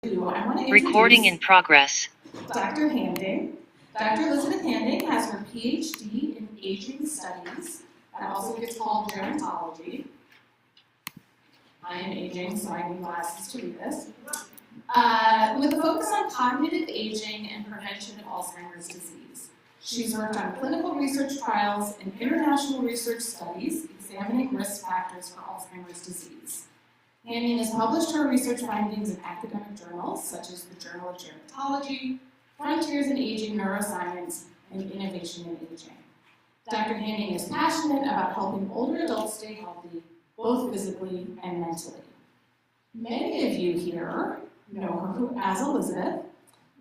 I want to Recording in introduce progress. Dr. Handing. Dr. Elizabeth Handing has her PhD in Aging Studies. That also gets called gerontology. I am aging, so I need glasses to read this. With a focus on cognitive aging and prevention of Alzheimer's disease. She's worked on clinical research trials and international research studies examining risk factors for Alzheimer's disease. Handing has published her research findings in academic journals such as the Journal of Gerontology, Frontiers in Aging Neuroscience, and Innovation in Aging. Dr. Handing is passionate about helping older adults stay healthy, both physically and mentally. Many of you here know her as Elizabeth,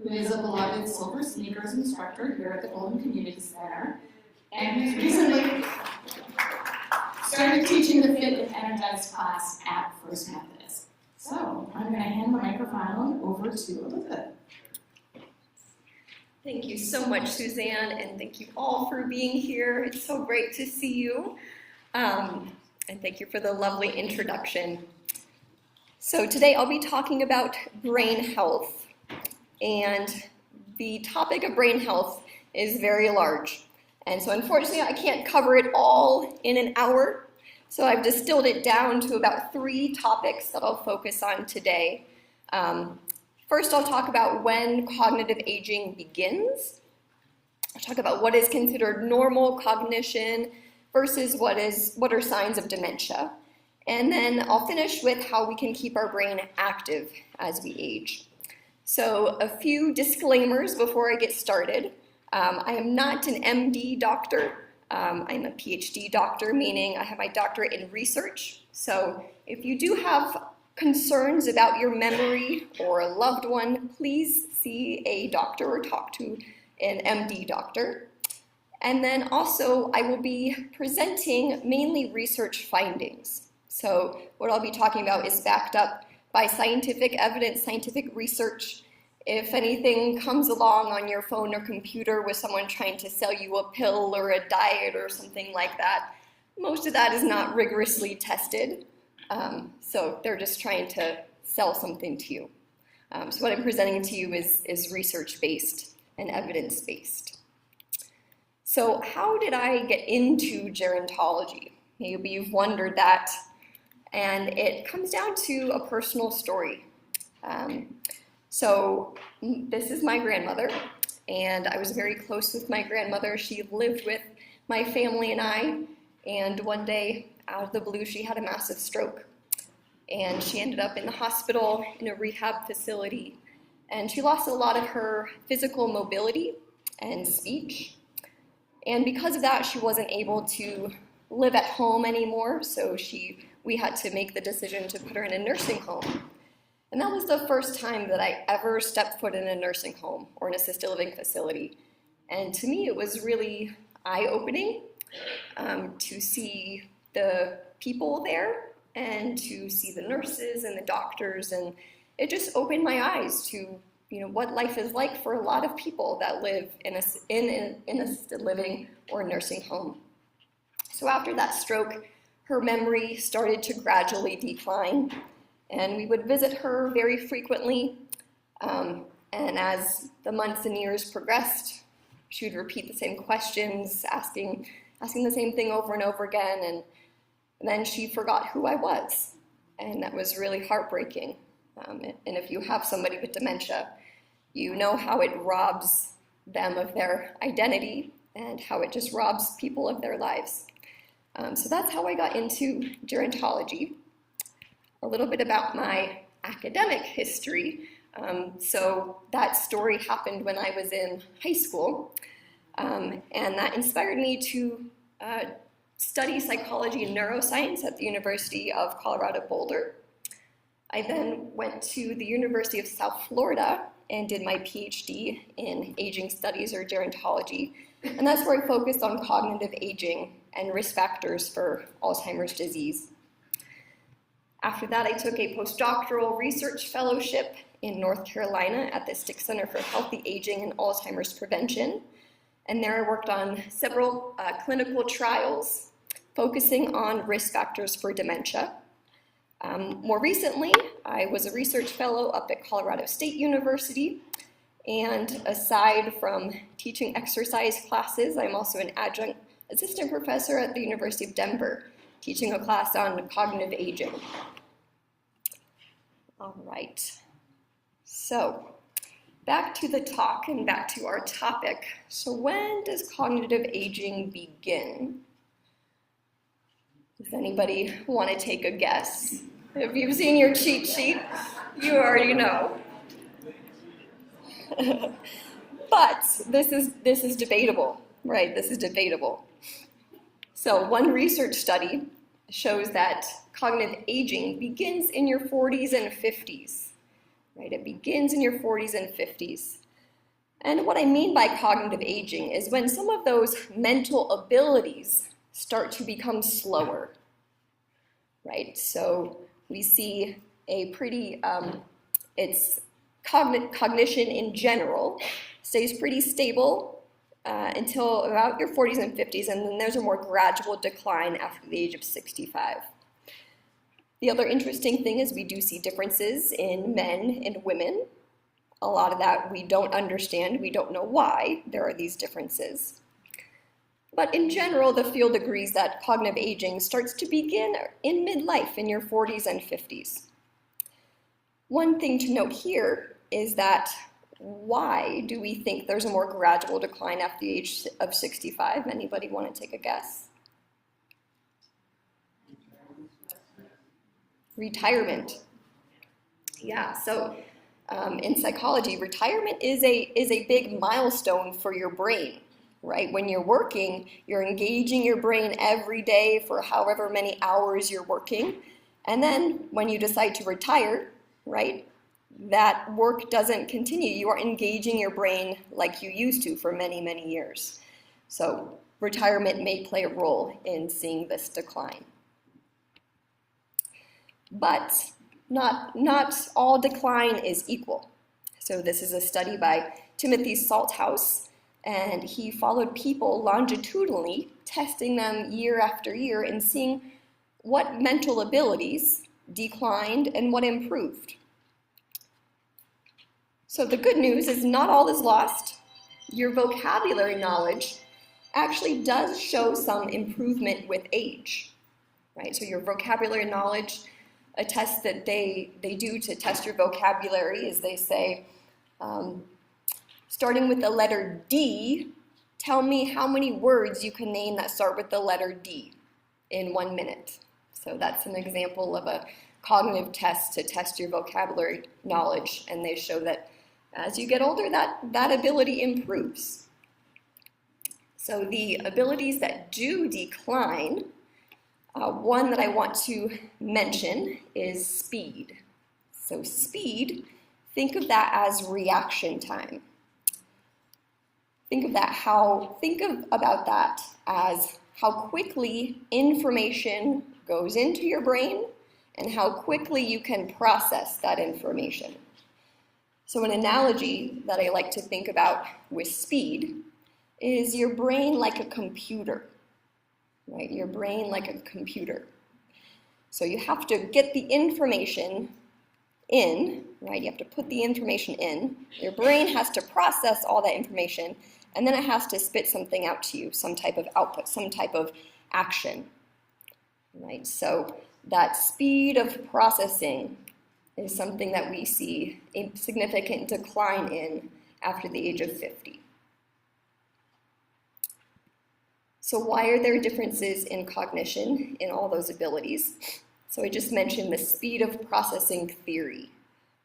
who is a beloved silver sneakers instructor here at the Golden Community Center, and who's recently started teaching the Fit and Energized class at First Methodist. So I'm going to hand the microphone over to Elizabeth. Thank you so much, Suzanne, and thank you all for being here. It's so great to see you, and thank you for the lovely introduction. So today I'll be talking about brain health, and the topic of brain health is very large. And so unfortunately I can't cover it all in an hour, so I've distilled it down to about 3 topics that I'll focus on today. First, I'll talk about when cognitive aging begins. I'll talk about what is considered normal cognition versus what are signs of dementia. And then I'll finish with how we can keep our brain active as we age. So a few disclaimers before I get started. I am not an MD doctor. I'm a PhD doctor, meaning I have my doctorate in research. So if you do have concerns about your memory or a loved one, please see a doctor or talk to an MD doctor. And then also I will be presenting mainly research findings. So what I'll be talking about is backed up by scientific evidence, scientific research. If anything comes along on your phone or computer with someone trying to sell you a pill or a diet or something like that, most of that is not rigorously tested. So they're just trying to sell something to you. So what I'm presenting to you is research-based and evidence-based. So how did I get into gerontology? Maybe you've wondered that. And it comes down to a personal story. So this is my grandmother, and I was very close with my grandmother. She lived with my family and I, and one day, out of the blue, she had a massive stroke. And she ended up in the hospital in a rehab facility, and she lost a lot of her physical mobility and speech. And because of that, she wasn't able to live at home anymore, so we had to make the decision to put her in a nursing home. And that was the first time that I ever stepped foot in a nursing home or an assisted living facility. And to me, it was really eye-opening to see the people there and to see the nurses and the doctors. And it just opened my eyes to what life is like for a lot of people that live in assisted living or a nursing home. So after that stroke, her memory started to gradually decline. And we would visit her very frequently, and as the months and years progressed, she would repeat the same questions, asking the same thing over and over again, and then she forgot who I was, and that was really heartbreaking. And if you have somebody with dementia, you know how it robs them of their identity and how it just robs people of their lives. So that's how I got into gerontology. A little bit about my academic history. So that story happened when I was in high school, and that inspired me to study psychology and neuroscience at the University of Colorado Boulder. I then went to the University of South Florida and did my PhD in aging studies or gerontology, and that's where I focused on cognitive aging and risk factors for Alzheimer's disease. After that, I took a postdoctoral research fellowship in North Carolina at the Stick Center for Healthy Aging and Alzheimer's Prevention. And there I worked on several clinical trials focusing on risk factors for dementia. More recently, I was a research fellow up at Colorado State University, and aside from teaching exercise classes, I'm also an adjunct assistant professor at the University of Denver, teaching a class on cognitive aging. All right, so back to the talk and back to our topic. So when does cognitive aging begin? Does anybody want to take a guess? If you've seen your cheat sheet, you already know. But this is debatable, right? This is debatable. So one research study shows that cognitive aging begins in your 40s and 50s, right? It begins in your 40s and 50s. And what I mean by cognitive aging is when some of those mental abilities start to become slower, right? So we see a pretty, cognition in general stays pretty stable until about your 40s and 50s, and then there's a more gradual decline after the age of 65. The other interesting thing is we do see differences in men and women. A lot of that we don't understand. We don't know why there are these differences. But in general, the field agrees that cognitive aging starts to begin in midlife, in your 40s and 50s. One thing to note here is that why do we think there's a more gradual decline after the age of 65? Anybody want to take a guess? Retirement. Yeah, so in psychology, retirement is a big milestone for your brain, right? When you're working, you're engaging your brain every day for however many hours you're working. And then when you decide to retire, right, that work doesn't continue. You are engaging your brain like you used to for many, many years. So retirement may play a role in seeing this decline. But not all decline is equal. So this is a study by Timothy Salthouse, and he followed people longitudinally, testing them year after year and seeing what mental abilities declined and what improved. So the good news is not all is lost. Your vocabulary knowledge actually does show some improvement with age, right? So your vocabulary knowledge, a test that they do to test your vocabulary is they say, starting with the letter D, tell me how many words you can name that start with the letter D in 1 minute. So that's an example of a cognitive test to test your vocabulary knowledge, and they show that as you get older, that ability improves. So the abilities that do decline, one that I want to mention is speed. So speed, think of that as reaction time. Think about that as how quickly information goes into your brain and how quickly you can process that information. So an analogy that I like to think about with speed is your brain like a computer, right? Your brain like a computer. So you have to get the information in, right? You have to put the information in. Your brain has to process all that information, and then it has to spit something out to you, some type of output, some type of action, right? So that speed of processing is something that we see a significant decline in after the age of 50. So why are there differences in cognition in all those abilities? So I just mentioned the speed of processing theory,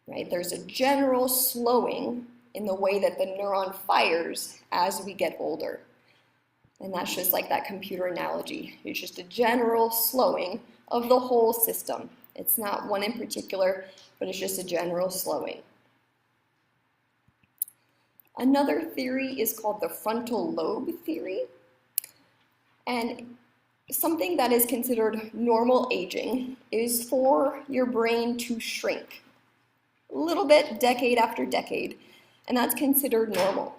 right? There's a general slowing in the way that the neuron fires as we get older. And that's just like that computer analogy. It's just a general slowing of the whole system. It's not one in particular, but it's just a general slowing. Another theory is called the frontal lobe theory. And something that is considered normal aging is for your brain to shrink a little bit, decade after decade, and that's considered normal.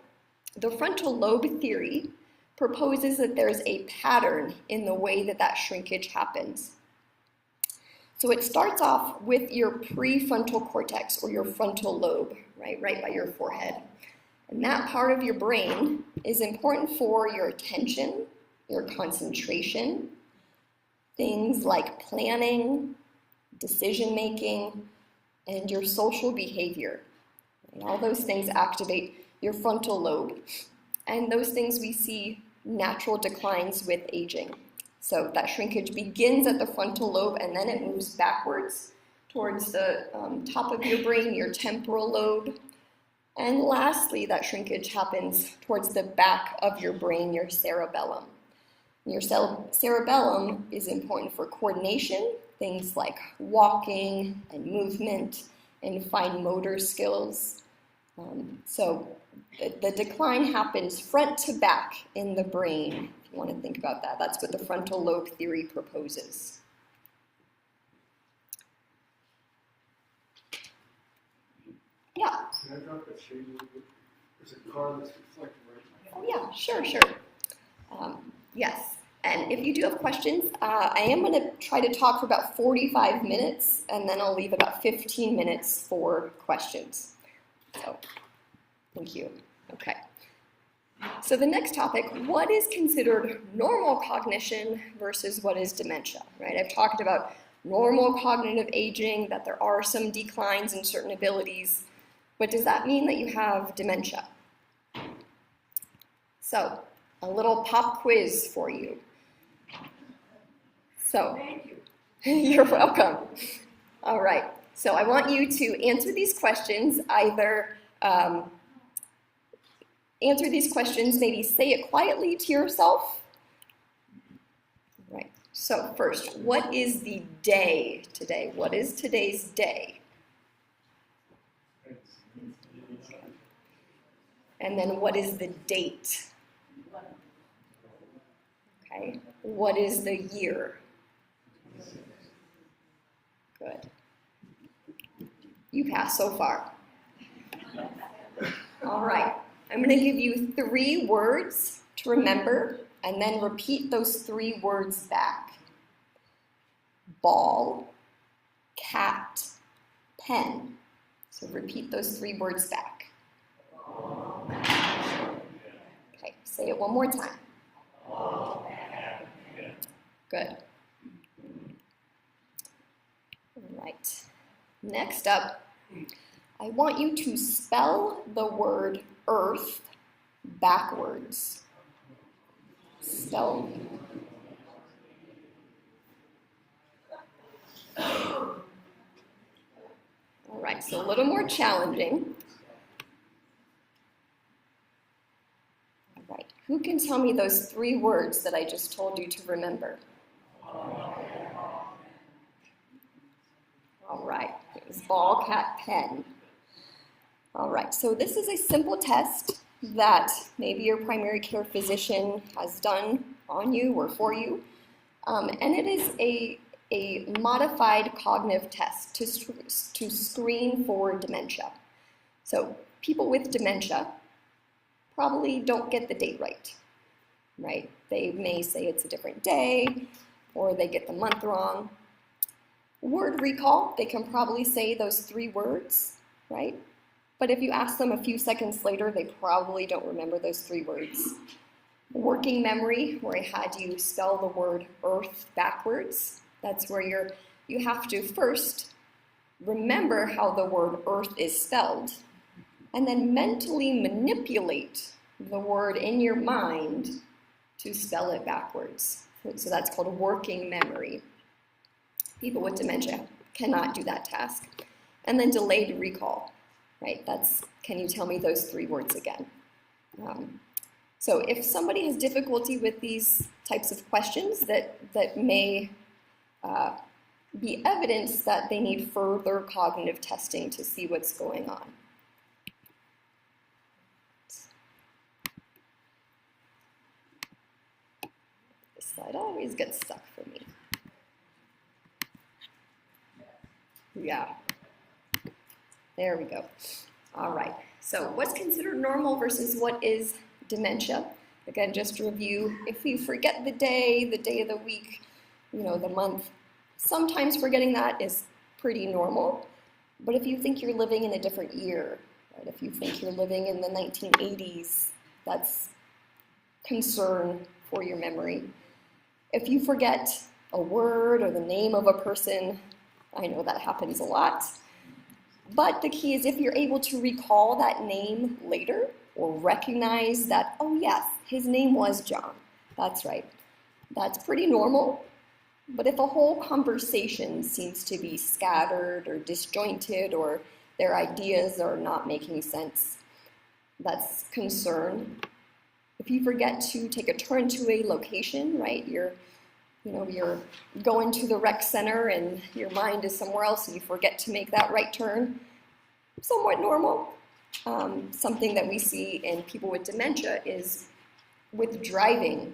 The frontal lobe theory proposes that there's a pattern in the way that shrinkage happens. So it starts off with your prefrontal cortex or your frontal lobe, right by your forehead. And that part of your brain is important for your attention, your concentration, things like planning, decision making, and your social behavior. And all those things activate your frontal lobe. And those things we see natural declines with aging. So that shrinkage begins at the frontal lobe and then it moves backwards towards the top of your brain, your temporal lobe. And lastly, that shrinkage happens towards the back of your brain, your cerebellum. Your cerebellum is important for coordination, things like walking and movement and fine motor skills. So the decline happens front to back in the brain. If you want to think about that, that's what the frontal lobe theory proposes. Yeah. Can I drop that shade a little bit? There's a car that's reflecting right now. Oh yeah, sure. Yes, and if you do have questions, I am going to try to talk for about 45 minutes, and then I'll leave about 15 minutes for questions. So, thank you. Okay. So the next topic, what is considered normal cognition versus what is dementia, right? I've talked about normal cognitive aging, that there are some declines in certain abilities, but does that mean that you have dementia? So, a little pop quiz for you. So, Thank you. you're welcome. All right, so I want you to answer these questions, either answer these questions, maybe say it quietly to yourself. All right, so first, what is the day today? What is today's day? And then what is the date? Okay, what is the year? Good. You passed so far. All right, I'm going to give you 3 words to remember and then repeat those 3 words back. Ball, cat, pen. So repeat those 3 words back. Okay, say it one more time. Good. All right. Next up, I want you to spell the word earth backwards. Spell. All right, so a little more challenging. All right, who can tell me those 3 words that I just told you to remember? All right, it was ball, cat, pen. All right, so this is a simple test that maybe your primary care physician has done on you or for you. And it is a modified cognitive test to screen for dementia. So people with dementia probably don't get the date right? They may say it's a different day, or they get the month wrong. Word recall, they can probably say those 3 words, right? But if you ask them a few seconds later, they probably don't remember those 3 words. Working memory, where I had you spell the word earth backwards, that's where you have to first remember how the word earth is spelled, and then mentally manipulate the word in your mind to spell it backwards. So that's called working memory. People with dementia cannot do that task. And then delayed recall, right? That's, can you tell me those 3 words again? So if somebody has difficulty with these types of questions that may be evidence that they need further cognitive testing to see what's going on. This slide always gets stuck for me. Yeah. There we go. All right. So what's considered normal versus what is dementia? Again, just to review, if you forget the day of the week, the month, Sometimes forgetting that is pretty normal, but if you think you're living in a different year, right, if you think you're living in the 1980s, that's concern for your memory. If you forget a word or the name of a person, I know that happens a lot, but the key is if you're able to recall that name later or recognize that, oh yes, his name was John, that's right. That's pretty normal. But if a whole conversation seems to be scattered or disjointed or their ideas are not making sense, that's concern. If you forget to take a turn to a location, right, you're going to the rec center and your mind is somewhere else and you forget to make that right turn, somewhat normal. Something that we see in people with dementia is with driving,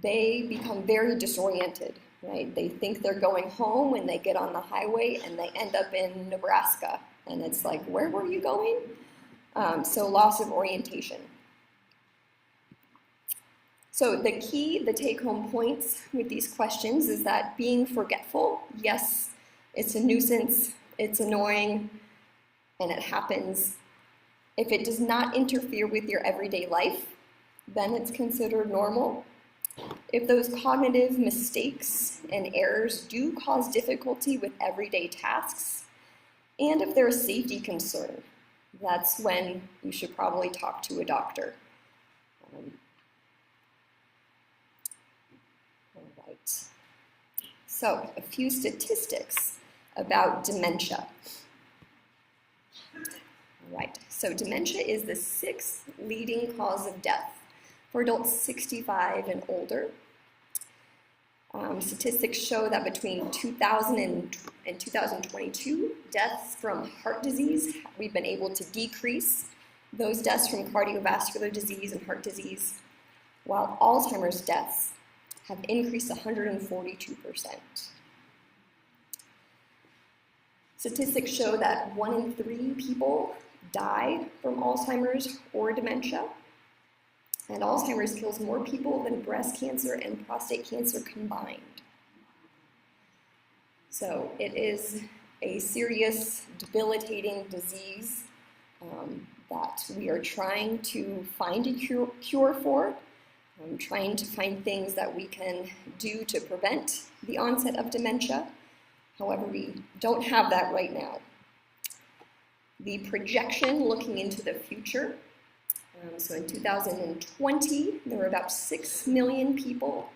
they become very disoriented, right? They think they're going home when they get on the highway and they end up in Nebraska. And it's like, where were you going? So loss of orientation. So the key, the take-home points with these questions is that being forgetful, yes, it's a nuisance, it's annoying, and it happens. If it does not interfere with your everyday life, then it's considered normal. If those cognitive mistakes and errors do cause difficulty with everyday tasks, and if they're a safety concern, that's when you should probably talk to a doctor. All right. So, a few statistics about dementia. All right. So, dementia is the 6th leading cause of death for adults 65 and older. Statistics show that between 2000 and 2022, deaths from heart disease, we've been able to decrease those deaths from cardiovascular disease and heart disease, while Alzheimer's deaths have increased 142%. Statistics show that 1 in 3 people die from Alzheimer's or dementia. And Alzheimer's kills more people than breast cancer and prostate cancer combined. So it is a serious, debilitating disease that we are trying to find a cure for, trying to find things that we can do to prevent the onset of dementia. However, we don't have that right now. The projection looking into the future, so in 2020, there were about 6 million people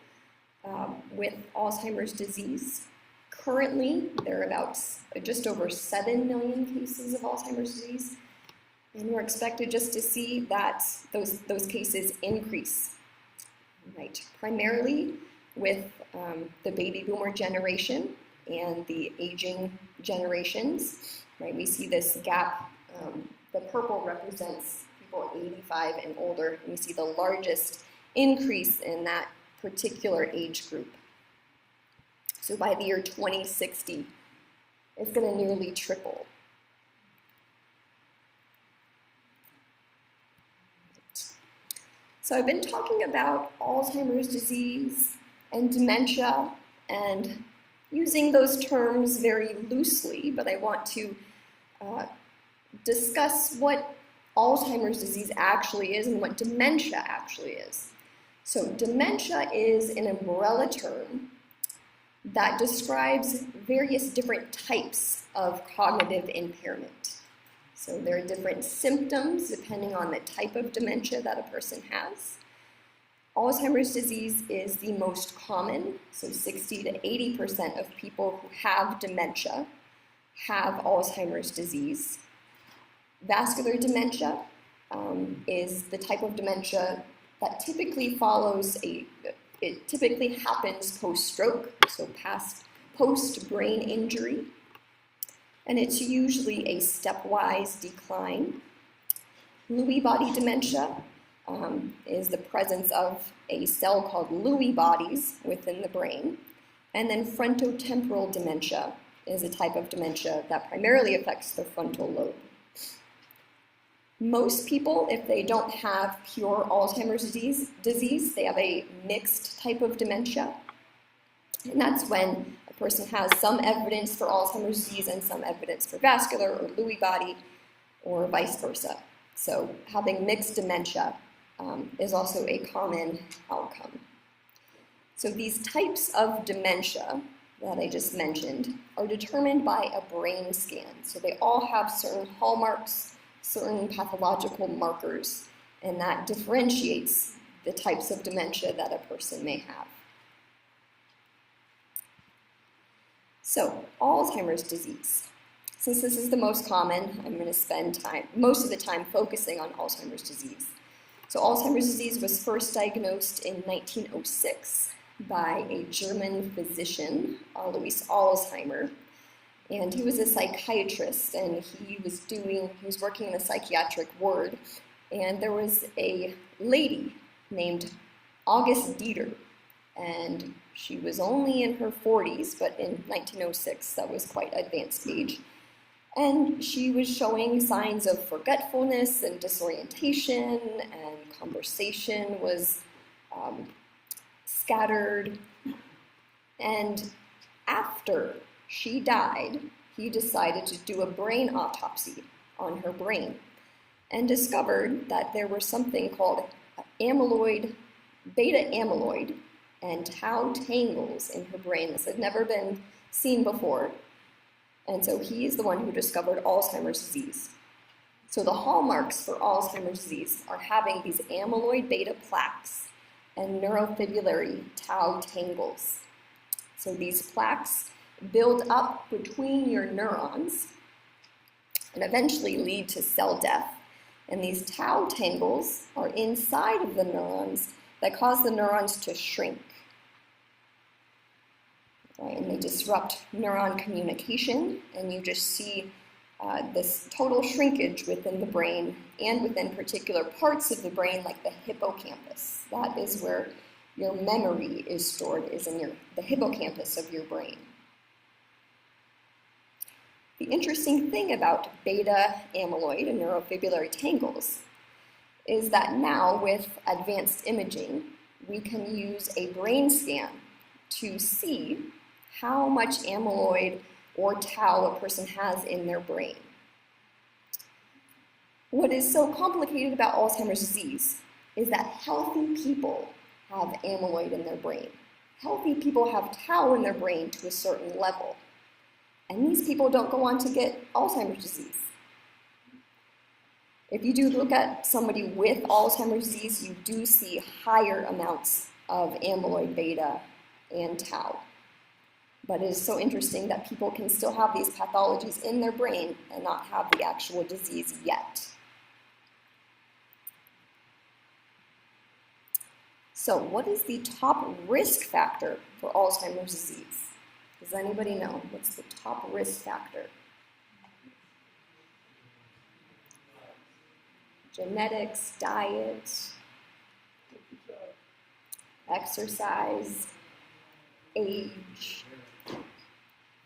with Alzheimer's disease. Currently, there are about just over 7 million cases of Alzheimer's disease, and we're expected just to see that those cases increase, right? Primarily with the baby boomer generation and the aging generations, right? We see this gap. The purple represents people 85 and older, and we see the largest increase in that particular age group. So by the year 2060, it's going to nearly triple. So I've been talking about Alzheimer's disease and dementia and using those terms very loosely, but I want to discuss what Alzheimer's disease actually is and what dementia actually is. So dementia is an umbrella term that describes various different types of cognitive impairment. So there are different symptoms depending on the type of dementia that a person has. Alzheimer's disease is the most common, so 60 to 80% of people who have dementia have Alzheimer's disease. Vascular dementia is the type of dementia that typically it typically happens post-stroke, so post-brain injury, and it's usually a stepwise decline. Lewy body dementia is the presence of a cell called Lewy bodies within the brain, and then frontotemporal dementia is a type of dementia that primarily affects the frontal lobe. Most people, if they don't have pure Alzheimer's disease, they have a mixed type of dementia. And that's when a person has some evidence for Alzheimer's disease and some evidence for vascular or Lewy body, or vice versa. So having mixed dementia is also a common outcome. So these types of dementia that I just mentioned are determined by a brain scan. So they all have certain hallmarks, certain pathological markers, and that differentiates the types of dementia that a person may have. So, Alzheimer's disease. Since this is the most common, I'm going to spend most of the time focusing on Alzheimer's disease. So Alzheimer's disease was first diagnosed in 1906 by a German physician, Alois Alzheimer, and he was a psychiatrist, and he was working in the psychiatric ward, and there was a lady named August Dieter, and she was only in her 40s, but in 1906, that was quite advanced age. And she was showing signs of forgetfulness and disorientation, and conversation was scattered. And after she died, he decided to do a brain autopsy on her brain and discovered that there was something called amyloid, beta amyloid, and tau tangles in her brain. This had never been seen before. And so he is the one who discovered Alzheimer's disease. So the hallmarks for Alzheimer's disease are having these amyloid beta plaques and neurofibrillary tau tangles. So these plaques build up between your neurons and eventually lead to cell death. And these tau tangles are inside of the neurons that cause the neurons to shrink. Right? And they disrupt neuron communication, and you just see this total shrinkage within the brain and within particular parts of the brain, like the hippocampus. That is where your memory is stored, is in the hippocampus of your brain. The interesting thing about beta amyloid and neurofibrillary tangles is that now with advanced imaging, we can use a brain scan to see how much amyloid or tau a person has in their brain. What is so complicated about Alzheimer's disease is that healthy people have amyloid in their brain. Healthy people have tau in their brain to a certain level. And these people don't go on to get Alzheimer's disease. If you do look at somebody with Alzheimer's disease, you do see higher amounts of amyloid beta and tau. But it is so interesting that people can still have these pathologies in their brain and not have the actual disease yet. So what is the top risk factor for Alzheimer's disease? Does anybody know? What's the top risk factor? Genetics, diet, exercise, age,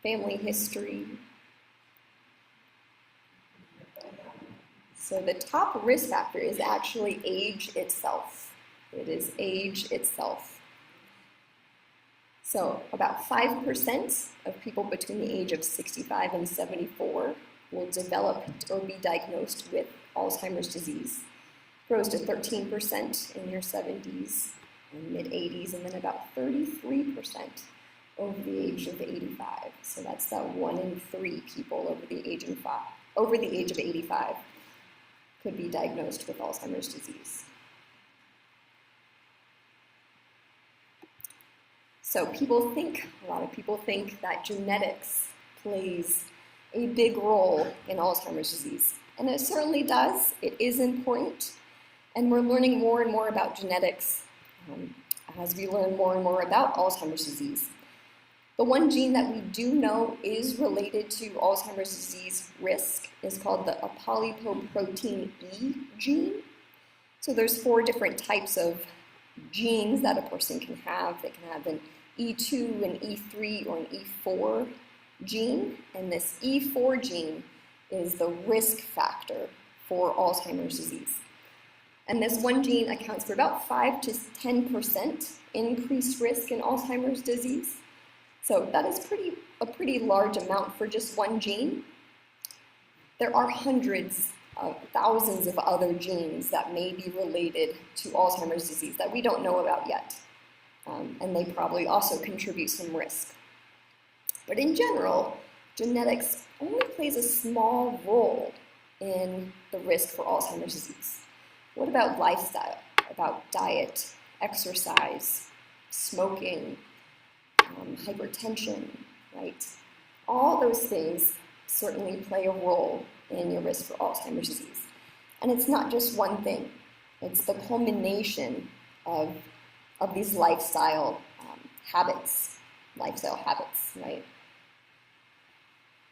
family history. So the top risk factor is actually age itself. It is age itself. So about 5% of people between the age of 65 and 74 will develop or be diagnosed with Alzheimer's disease. Grows to 13% in your 70s and mid-80s, and then about 33% over the age of 85. So that's that 1 in 3 people over the age of 85 could be diagnosed with Alzheimer's disease. So a lot of people think that genetics plays a big role in Alzheimer's disease. And it certainly does. It is important. And we're learning more and more about genetics as we learn more and more about Alzheimer's disease. The one gene that we do know is related to Alzheimer's disease risk is called the apolipoprotein E gene. So there's 4 different types of genes that a person can have. They can have an E2, an E3, or an E4 gene. And this E4 gene is the risk factor for Alzheimer's disease. And this one gene accounts for about 5 to 10% increased risk in Alzheimer's disease. So that is a pretty large amount for just one gene. There are hundreds of thousands of other genes that may be related to Alzheimer's disease that we don't know about yet. And they probably also contribute some risk. But in general, genetics only plays a small role in the risk for Alzheimer's disease. What about lifestyle, about diet, exercise, smoking, hypertension, right? All those things certainly play a role in your risk for Alzheimer's disease. And it's not just one thing. It's the culmination of these lifestyle habits, right?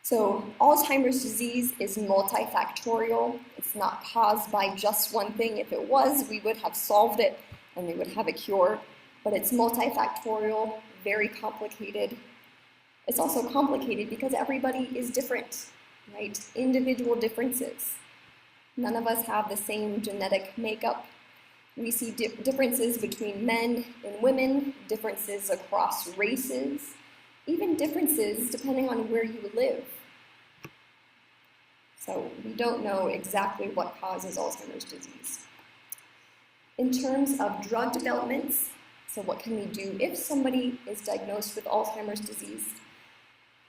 So Alzheimer's disease is multifactorial. It's not caused by just one thing. If it was, we would have solved it and we would have a cure. But it's multifactorial, very complicated. It's also complicated because everybody is different, right? Individual differences. None of us have the same genetic makeup. We see differences between men and women, differences across races, even differences depending on where you live. So we don't know exactly what causes Alzheimer's disease. In terms of drug developments, so what can we do if somebody is diagnosed with Alzheimer's disease?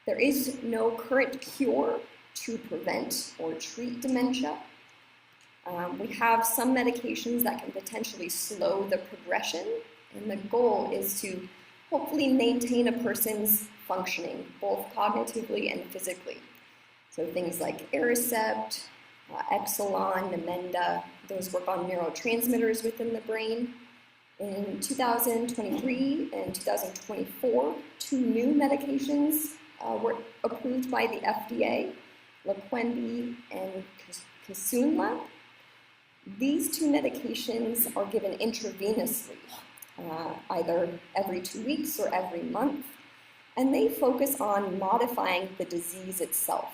There is no current cure to prevent or treat dementia. We have some medications that can potentially slow the progression, and the goal is to hopefully maintain a person's functioning, both cognitively and physically. So things like Aricept, Exelon, Namenda, those work on neurotransmitters within the brain. In 2023 and 2024, 2 new medications were approved by the FDA, Leqembi and Kisunla. These 2 medications are given intravenously, either every 2 weeks or every month, and they focus on modifying the disease itself.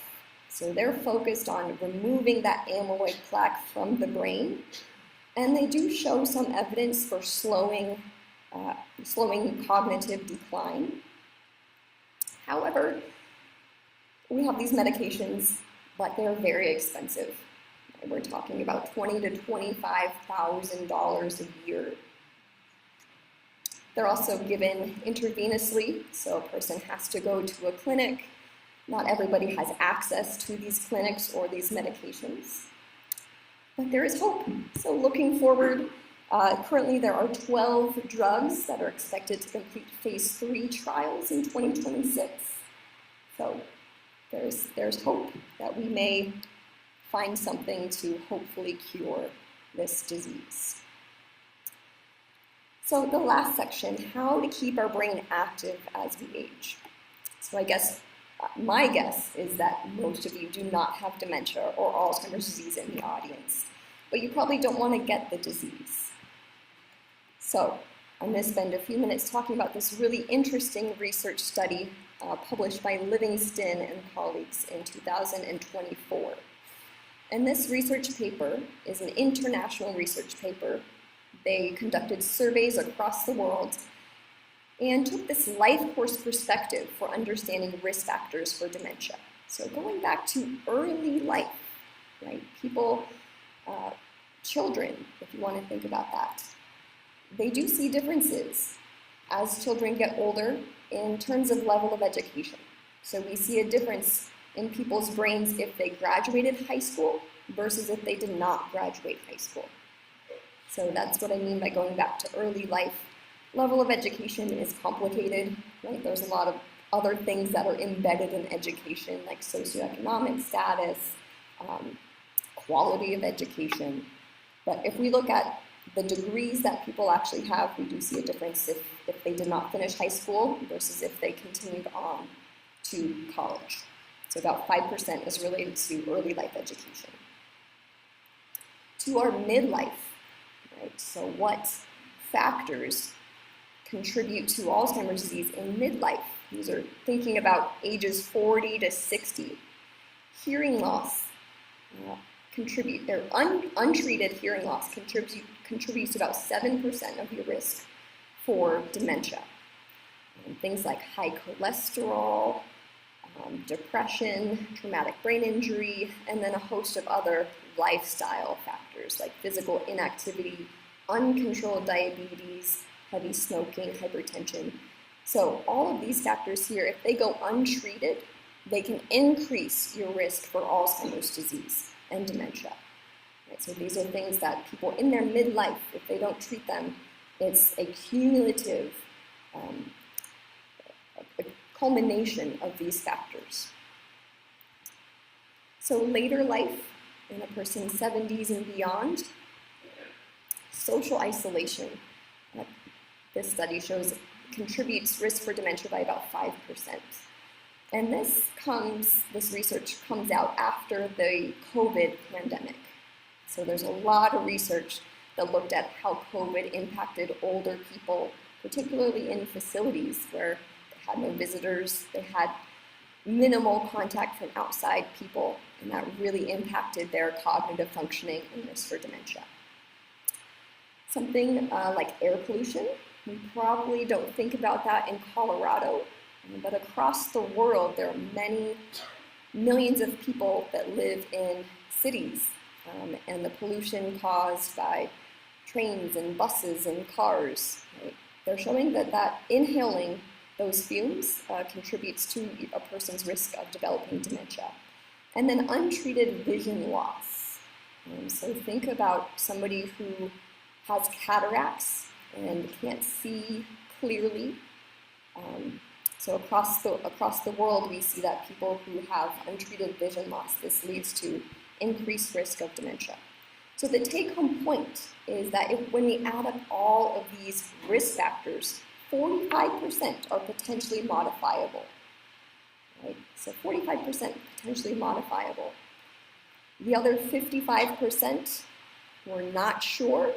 So they're focused on removing that amyloid plaque from the brain, and they do show some evidence for slowing cognitive decline. However, we have these medications, but they're very expensive. We're talking about $20,000 to $25,000 a year. They're also given intravenously, so a person has to go to a clinic. Not everybody has access to these clinics or these medications. But there is hope. So looking forward, currently there are 12 drugs that are expected to complete phase 3 trials in 2026. So there's hope that we may find something to hopefully cure this disease. So the last section, how to keep our brain active as we age. So I guess my guess is that most of you do not have dementia or Alzheimer's disease in the audience, but you probably don't want to get the disease. So I'm going to spend a few minutes talking about this really interesting research study published by Livingston and colleagues in 2024. And this research paper is an international research paper. They conducted surveys across the world and took this life course perspective for understanding risk factors for dementia. So going back to early life, right? People, children, if you want to think about that, they do see differences as children get older in terms of level of education. So we see a difference in people's brains if they graduated high school versus if they did not graduate high school. So that's what I mean by going back to early life. Level of education is complicated, right? There's a lot of other things that are embedded in education, like socioeconomic status, quality of education. But if we look at the degrees that people actually have, we do see a difference if they did not finish high school versus if they continued on to college. So about 5% is related to early life education. To our midlife, right? So what factors contribute to Alzheimer's disease in midlife? These are thinking about ages 40 to 60. Hearing loss untreated hearing loss contributes about 7% of your risk for dementia. things like high cholesterol, depression, traumatic brain injury, and then a host of other lifestyle factors like physical inactivity, uncontrolled diabetes, heavy smoking, hypertension. So all of these factors here, if they go untreated, they can increase your risk for Alzheimer's disease and dementia. Right? So these are things that people in their midlife, if they don't treat them, it's a cumulative a culmination of these factors. So later life, in a person's 70s and beyond, social isolation, this study shows, contributes risk for dementia by about 5%. And this research comes out after the COVID pandemic. So there's a lot of research that looked at how COVID impacted older people, particularly in facilities where they had no visitors, they had minimal contact from outside people, and that really impacted their cognitive functioning and risk for dementia. Something like air pollution, we probably don't think about that in Colorado, but across the world there are many millions of people that live in cities, and the pollution caused by trains and buses and cars, right? They're showing that inhaling those fumes contributes to a person's risk of developing dementia. And then untreated vision loss. So think about somebody who has cataracts and can't see clearly. So across the world, we see that people who have untreated vision loss, this leads to increased risk of dementia. So the take-home point is that when we add up all of these risk factors, 45% are potentially modifiable. Right? So 45% potentially modifiable. The other 55% we're not sure,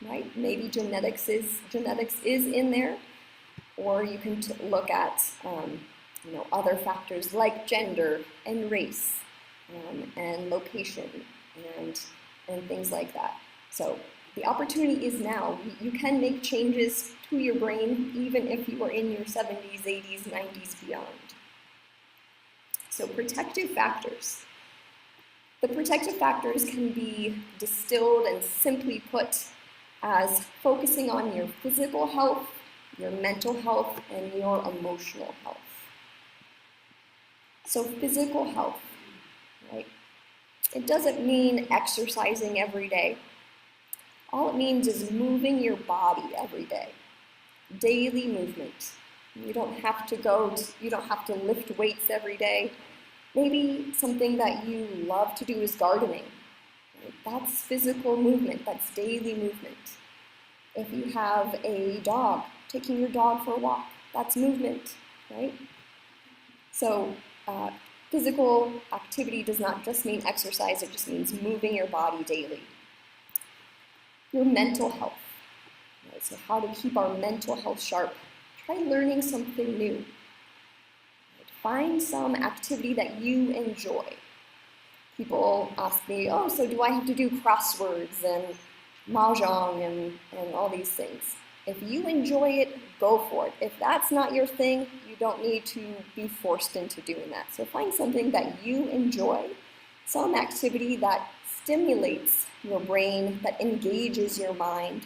right? Maybe genetics is in there, or you can look at other factors like gender and race and location and things like that. So the opportunity is now. You can make changes to your brain even if you are in your 70s, 80s, 90s, beyond. So protective factors. The protective factors can be distilled and simply put as focusing on your physical health, your mental health, and your emotional health. So physical health, right? It doesn't mean exercising every day. All it means is moving your body every day. Daily movement. You don't have to lift weights every day. Maybe something that you love to do is gardening. Right? That's physical movement, that's daily movement. If you have a dog, taking your dog for a walk, that's movement, right? So physical activity does not just mean exercise, it just means moving your body daily. Your mental health. Right? So how to keep our mental health sharp. Try learning something new. Right? Find some activity that you enjoy. People ask me, so do I have to do crosswords and mahjong and all these things? If you enjoy it, go for it. If that's not your thing, you don't need to be forced into doing that. So find something that you enjoy, some activity that stimulates your brain, that engages your mind,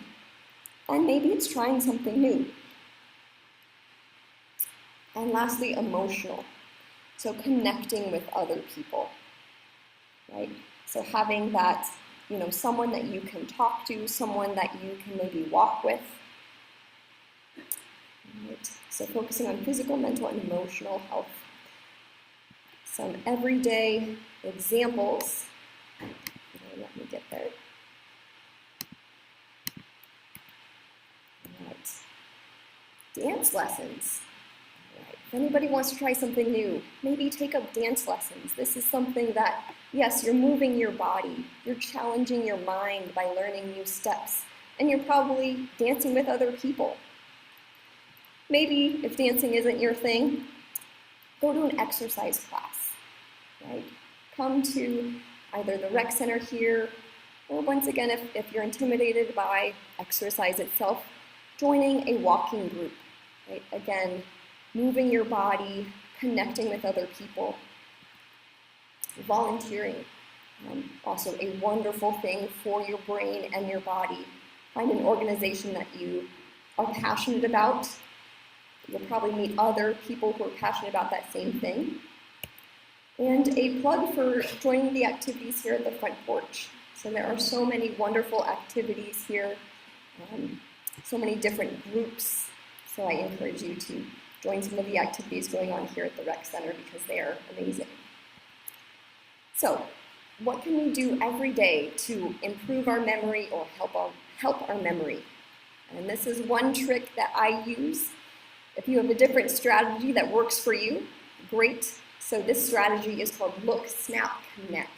and maybe it's trying something new. And lastly, emotional. So connecting with other people, right? So having that, someone that you can talk to, someone that you can maybe walk with. Right. So focusing on physical, mental, and emotional health. Some everyday examples. Let me get there. Right. Dance lessons. Right. If anybody wants to try something new, maybe take up dance lessons. This is something that, yes, you're moving your body, you're challenging your mind by learning new steps, and you're probably dancing with other people. Maybe if dancing isn't your thing, go to an exercise class, right? Come to either the rec center here, or once again, if you're intimidated by exercise itself, joining a walking group, right? Again, moving your body, connecting with other people, volunteering. Also a wonderful thing for your brain and your body. Find an organization that you are passionate about. You'll probably meet other people who are passionate about that same thing. And a plug for joining the activities here at the front porch. So there are so many wonderful activities here, so many different groups. So I encourage you to join some of the activities going on here at the rec center because they are amazing. So what can we do every day to improve our memory or help our memory? And this is one trick that I use. If you have a different strategy that works for you, great. So this strategy is called Look, Snap, Connect.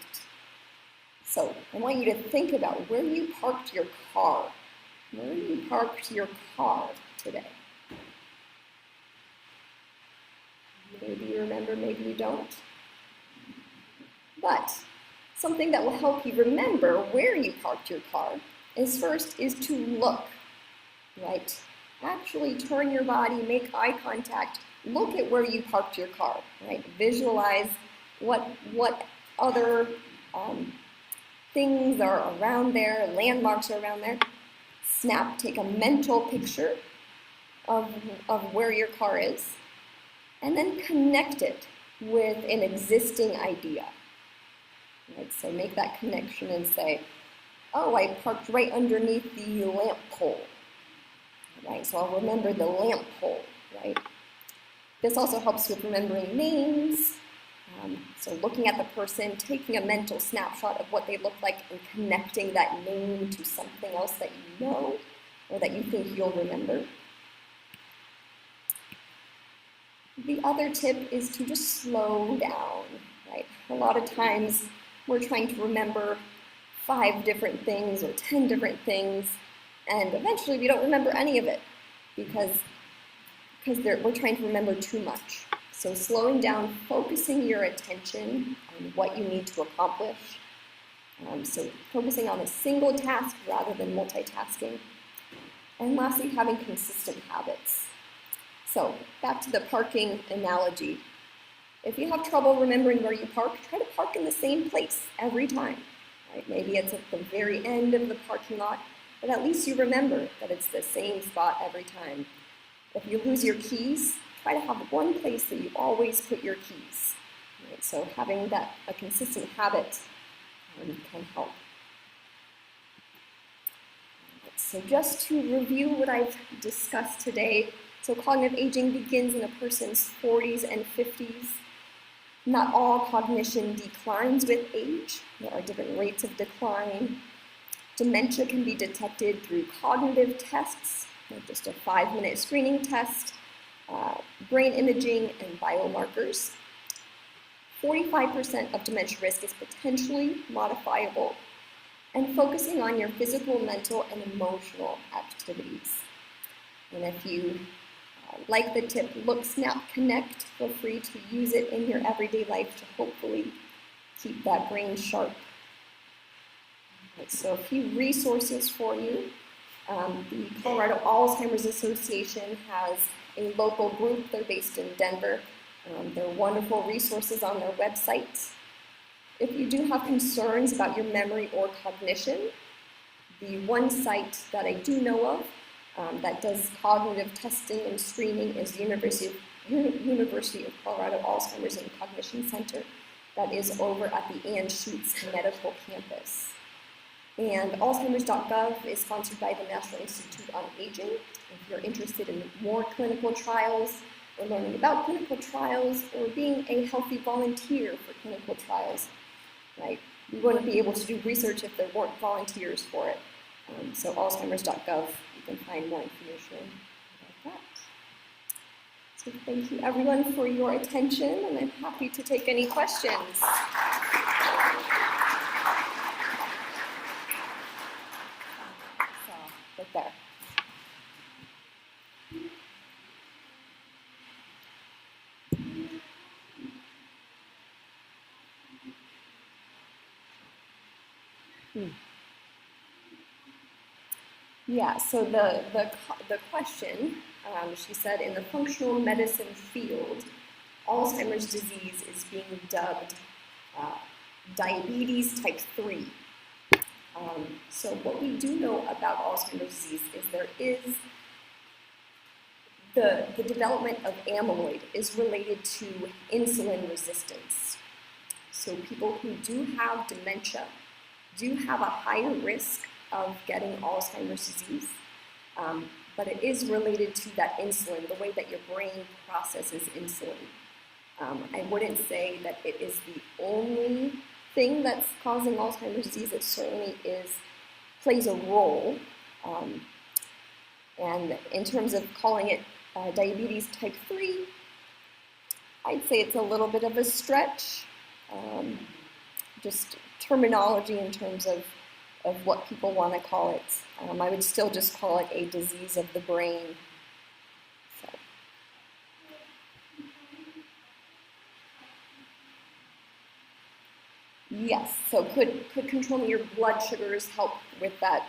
So I want you to think about where you parked your car. Where you parked your car today. Maybe you remember, maybe you don't. But something that will help you remember where you parked your car is to look, right? Actually turn your body, make eye contact, look at where you parked your car, right? Visualize what other things are around there, landmarks are around there. Snap, take a mental picture of where your car is, and then connect it with an existing idea. Right? So make that connection and say, oh, I parked right underneath the lamp pole. Right? So I'll remember the lamp pole, right? This also helps with remembering names. So looking at the person, taking a mental snapshot of what they look like and connecting that name to something else that you know or that you think you'll remember. The other tip is to just slow down, right? A lot of times we're trying to remember 5 different things or 10 different things, and eventually we don't remember any of it because we're trying to remember too much. So slowing down, focusing your attention on what you need to accomplish. So focusing on a single task rather than multitasking. And lastly, having consistent habits. So back to the parking analogy. If you have trouble remembering where you park, try to park in the same place every time. Right? Maybe it's at the very end of the parking lot, but at least you remember that it's the same spot every time. If you lose your keys, try to have one place that you always put your keys. Right? So having a consistent habit can help. So just to review what I've discussed today, so cognitive aging begins in a person's 40s and 50s. Not all cognition declines with age. There are different rates of decline. Dementia can be detected through cognitive tests, like just a 5-minute screening test, brain imaging, and biomarkers. 45% of dementia risk is potentially modifiable, and focusing on your physical, mental, and emotional activities. And if you like the tip, Look, Snap, Connect, feel free to use it in your everyday life to hopefully keep that brain sharp. Right, so a few resources for you. The Colorado Alzheimer's Association has a local group. They're based in Denver. There are wonderful resources on their website. If you do have concerns about your memory or cognition, the one site that I do know of that does cognitive testing and screening is the University of Colorado Alzheimer's and Cognition Center that is over at the Ann Schutz Medical Campus. And Alzheimer's.gov is sponsored by the National Institute on Aging. If you're interested in more clinical trials or learning about clinical trials or being a healthy volunteer for clinical trials, right? We wouldn't be able to do research if there weren't volunteers for it. So Alzheimer's.gov, you can find more information about that. So thank you everyone for your attention, and I'm happy to take any questions. Right there. Yeah, so the question She said, in the functional medicine field, Alzheimer's disease is being dubbed diabetes type 3. So what we do know about Alzheimer's disease is there is the development of amyloid is related to insulin resistance. So people who do have dementia do have a higher risk of getting Alzheimer's disease, but it is related to that insulin, the way that your brain processes insulin. I wouldn't say that it is the only thing that's causing Alzheimer's disease. It certainly plays a role. And in terms of calling it diabetes type 3, I'd say it's a little bit of a stretch. Just terminology in terms of what people want to call it. I would still just call it a disease of the brain. So. Yes, so could controlling your blood sugars help with that,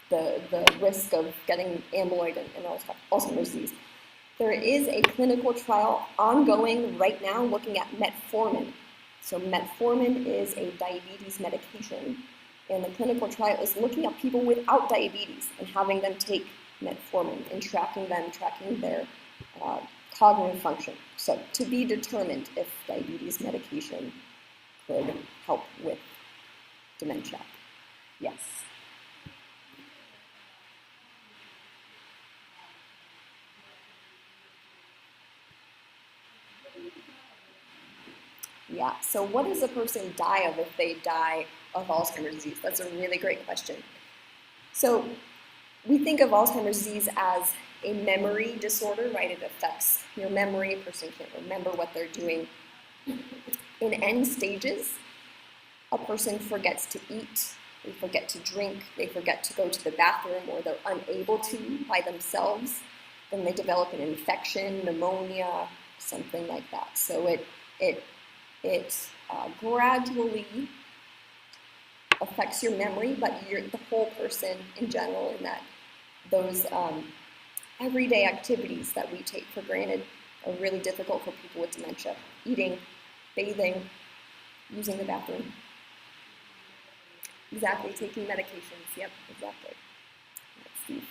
the risk of getting amyloid and Alzheimer's disease? There is a clinical trial ongoing right now looking at metformin. So metformin is a diabetes medication, and the clinical trial is looking at people without diabetes and having them take metformin and tracking their cognitive function. So to be determined if diabetes medication could help with dementia. Yes. Yeah, so what does a person die of if they die of Alzheimer's disease? That's a really great question. So we think of Alzheimer's disease as a memory disorder, right? It affects your memory. A person can't remember what they're doing. In end stages, a person forgets to eat, they forget to drink, they forget to go to the bathroom, or they're unable to by themselves. Then they develop an infection, pneumonia, something like that. So it gradually affects your memory, but the whole person in general, in that those everyday activities that we take for granted are really difficult for people with dementia. Eating, bathing, using the bathroom. Exactly, taking medications. Yep, exactly. Let's see.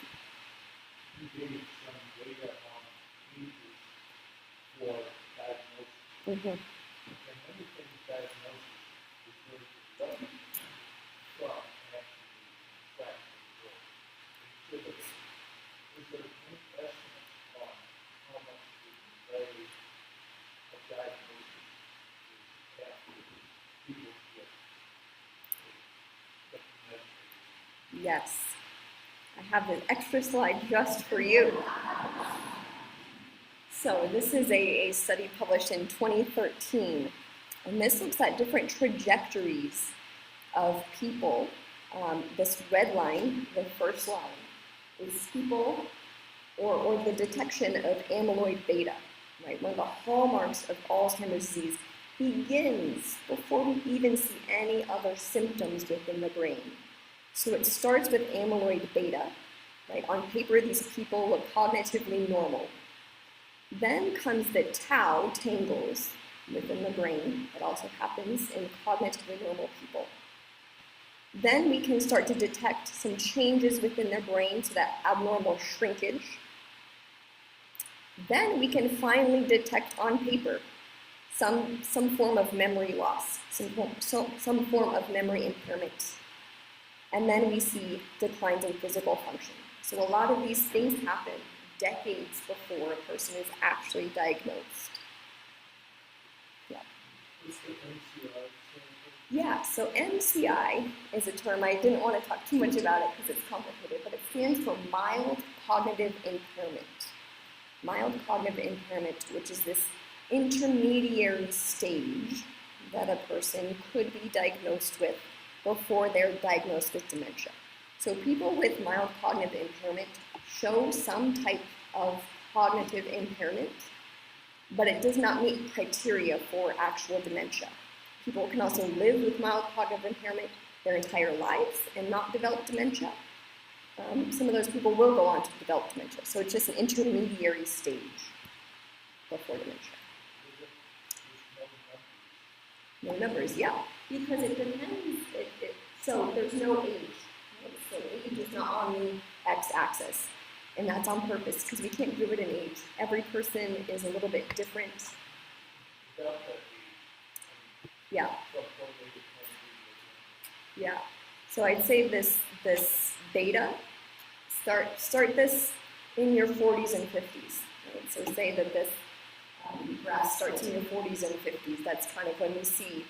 You gave some data on ages for diagnosis. Mm-hmm. And many things diagnosis is very development from actually fractional growth. Is there any estimate on how much the delay of diagnosis is after people get measured? Yes. I have an extra slide just for you. So this is a study published in 2013, and this looks at different trajectories of people. This red line, the first line, is people or the detection of amyloid beta, right? One of the hallmarks of Alzheimer's disease begins before we even see any other symptoms within the brain. So it starts with amyloid beta, right? On paper, these people look cognitively normal. Then comes the tau tangles within the brain. It also happens in cognitively normal people. Then we can start to detect some changes within their brain, so that abnormal shrinkage. Then we can finally detect on paper some form of memory loss, some form of memory impairment. And then we see declines in physical function. So a lot of these things happen decades before a person is actually diagnosed. Yeah. What's the MCI? Yeah, so MCI is a term, I didn't want to talk too much about it because it's complicated, but it stands for mild cognitive impairment. Mild cognitive impairment, which is this intermediary stage that a person could be diagnosed with before they're diagnosed with dementia. So people with mild cognitive impairment show some type of cognitive impairment, but it does not meet criteria for actual dementia. People can also live with mild cognitive impairment their entire lives and not develop dementia. some of those people will go on to develop dementia. So it's just an intermediary stage before dementia. No numbers, yeah, because it depends. So there's no age. Right? So age is not on the x-axis, and that's on purpose because we can't do it in age. Every person is a little bit different. Yeah. Yeah. So I'd say this beta, start this in your 40s and 50s. Right? So say that this graph starts in your 40s and 50s. That's kind of when we see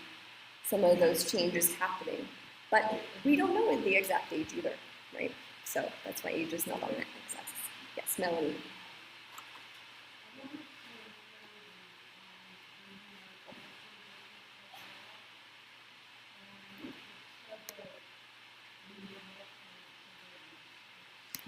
some of those changes happening. But we don't know the exact age either, right? So that's why age is not on that x-axis. Yes, Melanie.